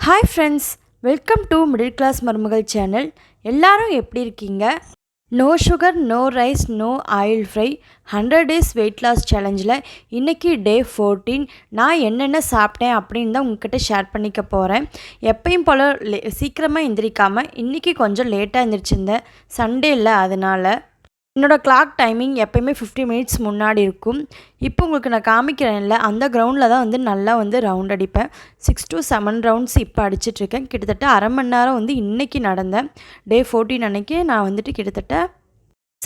Hi friends, welcome to middle class மருமகள் channel. எல்லாரும் எப்படி இருக்கீங்க? No sugar, no rice, no oil fry 100 days weight loss சேலஞ்சில் இன்றைக்கி டே 14. நான் என்னென்ன சாப்பிட்டேன் அப்படின்னு தான் உங்ககிட்ட ஷேர் பண்ணிக்க போகிறேன். எப்பயும் போல் சீக்கிரமாக எந்திரிக்காமல் இன்றைக்கி கொஞ்சம் லேட்டாக எந்திரிச்சிருந்தேன். சண்டே இல்லை, அதனால் என்னோடய கிளாக் டைமிங் எப்போயுமே 50 மினிட்ஸ் முன்னாடி இருக்கும். இப்போ உங்களுக்கு நான் காமிக்கிறேன்ல, அந்த கிரவுண்டில் தான் நல்லா ரவுண்ட் அடிப்பேன். 6 to 7 ரவுண்ட்ஸ் இப்போ அடிச்சிட்ருக்கேன். கிட்டத்தட்ட அரை மணி நேரம் இன்றைக்கி நடந்தேன். டே 14 அன்றைக்கி நான் கிட்டத்தட்ட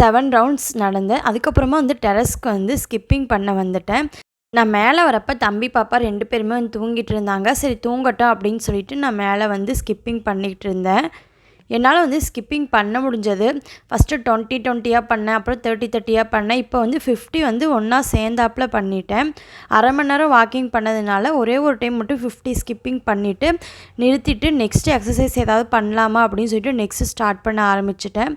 7 ரவுண்ட்ஸ் நடந்தேன். அதுக்கப்புறமா டெரஸ்க்கு ஸ்கிப்பிங் பண்ண வந்துட்டேன். நான் மேலே வரப்போ தம்பி பாப்பா 2 பேருமே தூங்கிட்டு இருந்தாங்க. சரி தூங்கட்டும் அப்படின்னு சொல்லிட்டு நான் மேலே ஸ்கிப்பிங் பண்ணிகிட்டு இருந்தேன். என்னால் ஸ்கிப்பிங் பண்ண முடிஞ்சது. ஃபஸ்ட்டு 20-20 பண்ணேன், அப்புறம் 30-30 பண்ணேன். இப்போ 50 ஒன்றா சேர்ந்தாப்பில் பண்ணிட்டேன். அரை மணி நேரம் வாக்கிங் பண்ணதுனால ஒரே ஒரு டைம் மட்டும் 50 ஸ்கிப்பிங் பண்ணிவிட்டு நிறுத்திட்டு நெக்ஸ்ட்டு எக்ஸசைஸ் ஏதாவது பண்ணலாமா அப்படின்னு சொல்லிட்டு நெக்ஸ்ட்டு ஸ்டார்ட் பண்ண ஆரம்பிச்சிட்டேன்.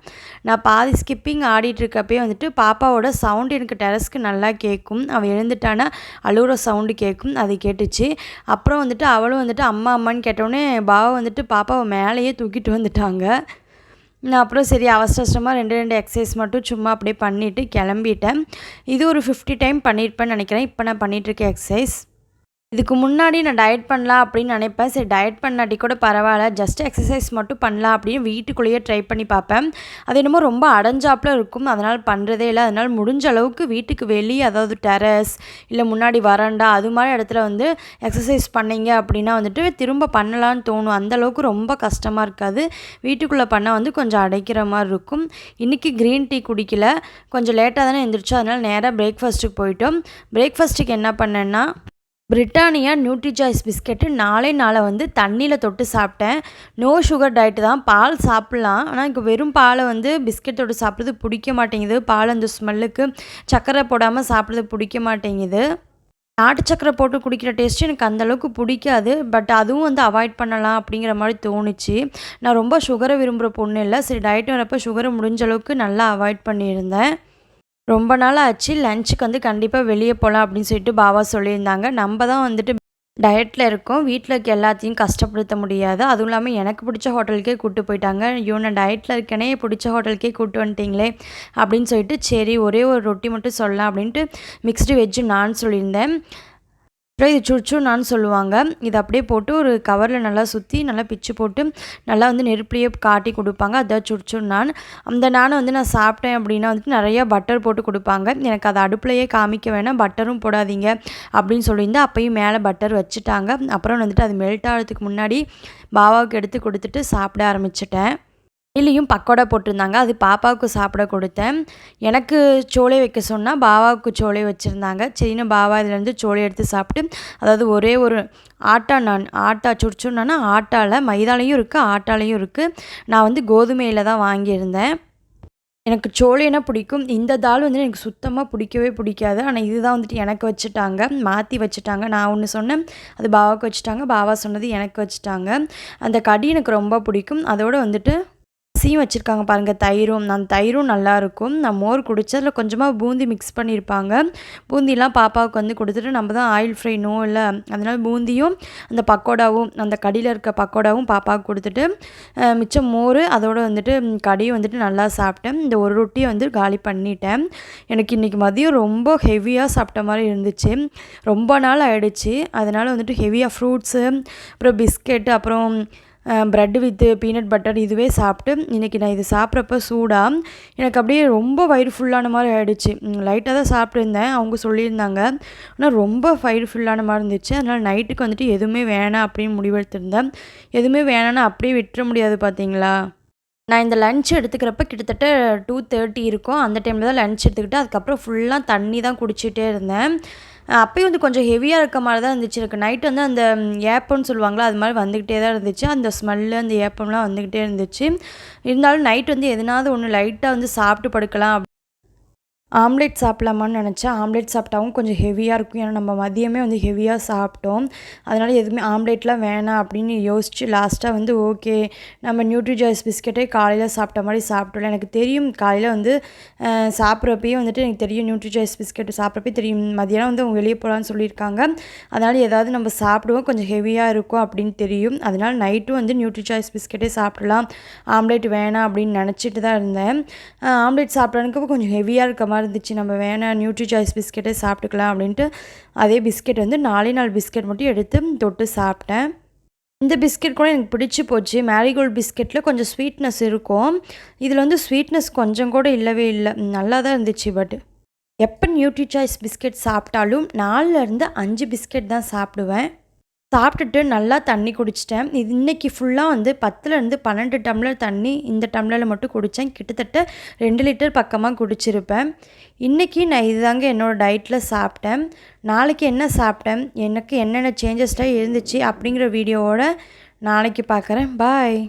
நான் பாதி ஸ்கிப்பிங் ஆடிட்டுருக்கப்பே பாப்பாவோட சவுண்டு எனக்கு டெரஸ்க்கு நல்லா கேட்கும். அவள் எழுந்துட்டானா அழுகுற சவுண்டு கேட்கும், அது கேட்டுச்சு. அப்புறம் அவளும் அம்மா அம்மான்னு கேட்டோடனே பாவா பாப்பாவை மேலேயே தூக்கிட்டு வந்துட்டாங்க. நான் அப்புறம் சரி அவசர அவசரமாக 2 எக்ஸசைஸ் மட்டும் சும்மா அப்படியே பண்ணிவிட்டு கிளம்பிட்டேன். இது ஒரு 50 டைம் பண்ணியிருப்பேன்னு நினைக்கிறேன். இப்போ நான் பண்ணிகிட்ருக்கேன் எக்ஸசைஸ். இதுக்கு முன்னாடி நான் டயட் பண்ணலாம் அப்படின்னு நினைப்பேன். சரி டயட் பண்ணாட்டி கூட பரவாயில்ல, ஜஸ்ட் எக்ஸசைஸ் மட்டும் பண்ணலாம் அப்படின்னு வீட்டுக்குள்ளேயே ட்ரை பண்ணி பார்ப்பேன். அது என்னமோ ரொம்ப அடைஞ்சாப்பில் இருக்கும், அதனால் பண்ணுறதே இல்லை. அதனால் முடிஞ்ச அளவுக்கு வீட்டுக்கு வெளியே, அதாவது டெரஸ் இல்லை முன்னாடி வராண்டா அது மாதிரி இடத்துல எக்ஸசைஸ் பண்ணிங்க அப்படின்னா திரும்ப பண்ணலான்னு தோணும். அந்தளவுக்கு ரொம்ப கஷ்டமாக இருக்காது. வீட்டுக்குள்ளே பண்ணால் கொஞ்சம் அடைக்கிற மாதிரி இருக்கும். இன்றைக்கி க்ரீன் டீ குடிக்கல, கொஞ்சம் லேட்டாக தானே எழுந்திரிச்சோம். அதனால் நேராக பிரேக்ஃபாஸ்ட்டுக்கு போயிட்டோம். பிரேக்ஃபாஸ்ட்டுக்கு என்ன பண்ணேன்னா பிரிட்டானியா நியூட்ரிசாய்ஸ் பிஸ்கெட்டு 4 நாளை தண்ணியில் தொட்டு சாப்பிட்டேன். நோ சுகர் டயட்டு தான். பால் சாப்பிட்லாம், ஆனால் எனக்கு வெறும் பாலை பிஸ்கெட் தொட்டு சாப்பிட்றது பிடிக்க மாட்டேங்குது. பால் அந்த ஸ்மெல்லுக்கு சர்க்கரை போடாமல் சாப்பிட்றது பிடிக்க மாட்டேங்குது. நாட்டு சர்க்கரை போட்டு குடிக்கிற டேஸ்ட்டு எனக்கு அந்தளவுக்கு பிடிக்காது. பட் அதுவும் அவாய்ட் பண்ணலாம் அப்படிங்கிற மாதிரி தோணுச்சு. நான் ரொம்ப சுகரை விரும்புகிற பொண்ணு இல்லை. சரி டயட்டு வரப்போ சுகரை முடிஞ்ச அளவுக்கு நல்லா அவாய்ட் பண்ணியிருந்தேன். ரொம்ப நாள் ஆச்சு. லஞ்சுக்கு கண்டிப்பாக வெளியே போகலாம் அப்படின்னு சொல்லிட்டு பாபா சொல்லியிருந்தாங்க. நம்ம தான் டயட்டில் இருக்கோம், வீட்டில் இருக்க எல்லாத்தையும் கஷ்டப்படுத்த முடியாது. அதுவும் இல்லாமல் எனக்கு பிடிச்ச ஹோட்டலுக்கே கூப்பிட்டு போயிட்டாங்க. ஐயோ நான் டயட்டில் இருக்கேனே, பிடிச்ச ஹோட்டலுக்கே கூப்பிட்டு வந்துட்டிங்களே அப்படின்னு சொல்லிட்டு சரி ஒரே ஒரு ரொட்டி மட்டும் சொல்லலாம் அப்படின்ட்டு மிக்ஸ்டு வெஜ்ஜு நான் சொல்லியிருந்தேன். இது சுர்ச்சு நான் சொல்லுவாங்க. இதை அப்படியே போட்டு ஒரு கவரில் நல்லா சுற்றி நல்லா பிச்சு போட்டு நல்லா நெருப்புலையே காட்டி கொடுப்பாங்க. அதான் சுர்ச்சு நான். அந்த நானை நான் சாப்பிட்டேன் அப்படின்னா நிறையா பட்டர் போட்டு கொடுப்பாங்க. எனக்கு அதை அடுப்புலையே காமிக்க வேணாம், பட்டரும் போடாதீங்க அப்படின்னு சொல்லியிருந்தேன். அப்போயும் மேலே பட்டர் வச்சுட்டாங்க. அப்புறம் அது மெல்ட் ஆகிறதுக்கு முன்னாடி பாபாவுக்கு எடுத்து கொடுத்துட்டு சாப்பிட ஆரம்பிச்சிட்டேன். டெய்லியும் பக்கோடா போட்டிருந்தாங்க, அது பாப்பாவுக்கு சாப்பிட கொடுத்தேன். எனக்கு சோளை வைக்க சொன்னால் பாபாவுக்கு சோளை வச்சுருந்தாங்க. சரின்னு பாபா இதுலேருந்து சோளை எடுத்து சாப்பிட்டு, அதாவது ஒரே ஒரு ஆட்டா சுடிச்சோன்னா ஆட்டாவில் மைதாலையும் இருக்குது ஆட்டாலையும் இருக்குது. நான் கோதுமையில் தான் வாங்கியிருந்தேன். எனக்கு சோளைனா பிடிக்கும். இந்த தால் எனக்கு சுத்தமாக பிடிக்கவே பிடிக்காது. ஆனால் இதுதான் எனக்கு வச்சுட்டாங்க, மாற்றி வச்சுட்டாங்க. நான் ஒன்று சொன்னேன், அது பாபாவுக்கு வச்சுட்டாங்க. பாபா சொன்னது எனக்கு வச்சுட்டாங்க. அந்த கடி எனக்கு ரொம்ப பிடிக்கும். அதோடு அரிசியும் வச்சுருக்காங்க பாருங்கள், தயிரும். அந்த தயிரும் நல்லாயிருக்கும். நான் மோர் குடிச்சு அதில் கொஞ்சமாக பூந்தி மிக்ஸ் பண்ணியிருப்பாங்க. பூந்திலாம் பாப்பாவுக்கு கொடுத்துட்டு நம்ம தான் ஆயில் ஃப்ரை நோ இல்லை, அதனால் பூந்தியும் அந்த பக்கோடாவும் அந்த கடியில் இருக்க பக்கோடாவும் பாப்பாவுக்கு கொடுத்துட்டு மிச்சம் மோர் அதோடு கடியும் நல்லா சாப்பிட்டேன். இந்த ஒரு ரொட்டியை காலி பண்ணிட்டேன். எனக்கு இன்றைக்கி மதியம் ரொம்ப ஹெவியாக சாப்பிட்ட மாதிரி இருந்துச்சு. ரொம்ப நாள் ஆகிடுச்சு. அதனால் ஹெவியாக ஃப்ரூட்ஸு, அப்புறம் பிஸ்கெட்டு, அப்புறம் ப்ரெட்டு வித்து பீனட் பட்டர் இதுவே சாப்பிட்டு இன்றைக்கி நான் இது சாப்பிட்றப்ப சூடாக எனக்கு அப்படியே ரொம்ப வயிறு ஃபுல்லான மாதிரி ஆகிடுச்சு. லைட்டாக தான் சாப்பிட்ருந்தேன், அவங்க சொல்லியிருந்தாங்க. ஆனால் ரொம்ப வயிறு ஃபுல்லான மாதிரி இருந்துச்சு. அதனால் நைட்டுக்கு எதுவுமே வேணாம் அப்படின்னு முடிவெடுத்திருந்தேன். எதுவுமே வேணான்னா அப்படியே விட்டுற முடியாது பார்த்தீங்களா. நான் இந்த லன்ச் எடுத்துக்கிறப்ப கிட்டத்தட்ட 2:30 இருக்கும். அந்த டைமில் தான் லன்ச் எடுத்துக்கிட்டு அதுக்கப்புறம் ஃபுல்லாக தண்ணி தான் குடிச்சிட்டே இருந்தேன். அப்போயும் கொஞ்சம் ஹெவியாக இருக்க மாதிரி தான் இருந்துச்சு. எனக்கு நைட்டு அந்த ஏப்பம்னு சொல்லுவாங்களா, அது மாதிரி வந்துக்கிட்டே தான் இருந்துச்சு. அந்த ஸ்மெல்லு அந்த ஏப்பம்லாம் வந்துக்கிட்டே இருந்துச்சு. இருந்தாலும் நைட் எதனாவது ஒன்று லைட்டாக சாப்பிட்டு படுக்கலாம் ஆம்லேட் சாப்பிட்லாமான்னு நினச்சேன். ஆம்லேட் சாப்பிட்டாவும் கொஞ்சம் ஹெவியாக இருக்கும். ஏன்னா நம்ம மதியமே வந்து ஹெவியாக சாப்பிட்டோம். அதனால் எதுவுமே ஆம்லேட்லாம் வேணாம் அப்படின்னு யோசித்து லாஸ்ட்டாக வந்து ஓகே நம்ம நியூட்ரிஜாய்ஸ் பிஸ்கெட்டே காலையில் சாப்பிட்ட மாதிரி சாப்பிட்டோம்ல. எனக்கு தெரியும் காலையில் வந்து சாப்பிட்றப்பயே வந்துட்டு எனக்கு தெரியும் நியூட்ரிஜாய்ஸ் பிஸ்கெட் சாப்பிட்றப்பே தெரியும் மதியானம் வந்து அவங்க வெளியே போகலான்னு சொல்லியிருக்காங்க. அதனால் ஏதாவது நம்ம சாப்பிடுவோம் கொஞ்சம் ஹெவியாக இருக்கும் அப்படின்னு தெரியும். அதனால் நைட்டும் வந்து நியூட்ரிஜாய்ஸ் பிஸ்கெட்டே சாப்பிடலாம், ஆம்லேட் வேணாம் அப்படின்னு நினச்சிட்டு தான் இருந்தேன். ஆம்லேட் சாப்பிட்றதுக்கு கொஞ்சம் ஹெவியாக இருக்க மாதிரி இருந்துச்சு. நம்ம வேணாம் நியூட்ரிஜாய்ஸ் பிஸ்கெட்டே சாப்பிட்டுக்கலாம் அப்படின்ட்டு அதே பிஸ்கெட் வந்து 4 பிஸ்கெட் மட்டும் எடுத்து தொட்டு சாப்பிட்டேன். இந்த பிஸ்கெட் கூட எனக்கு பிடிச்சி போச்சு. மேரிகோல்டு பிஸ்கெட்டில் கொஞ்சம் ஸ்வீட்னஸ் இருக்கும். இதில் வந்து ஸ்வீட்னஸ் கொஞ்சம் கூட இல்லவே இல்லை. நல்லா தான் இருந்துச்சு. பட் எப்போ நியூட்ரிஜாய்ஸ் பிஸ்கெட் சாப்பிட்டாலும் 4லேருந்து 5 பிஸ்கெட் தான் சாப்பிடுவேன். சாப்பிட்டுட்டு நல்லா தண்ணி குடிச்சிட்டேன். இது இன்றைக்கி ஃபுல்லாக வந்து 10லேருந்து 12 டம்ளர் தண்ணி இந்த டம்ளரில் மட்டும் குடித்தேன். கிட்டத்தட்ட 2 லிட்டர் பக்கமாக குடிச்சிருப்பேன். இன்றைக்கி நான் இதுதாங்க என்னோடய டயட்டில் சாப்பிட்டேன். நாளைக்கு என்ன சாப்பிட்டேன், எனக்கு என்னென்ன சேஞ்சஸ்லாம் இருந்துச்சு அப்படிங்கிற வீடியோவோட நாளைக்கு பார்க்குறேன். பாய்.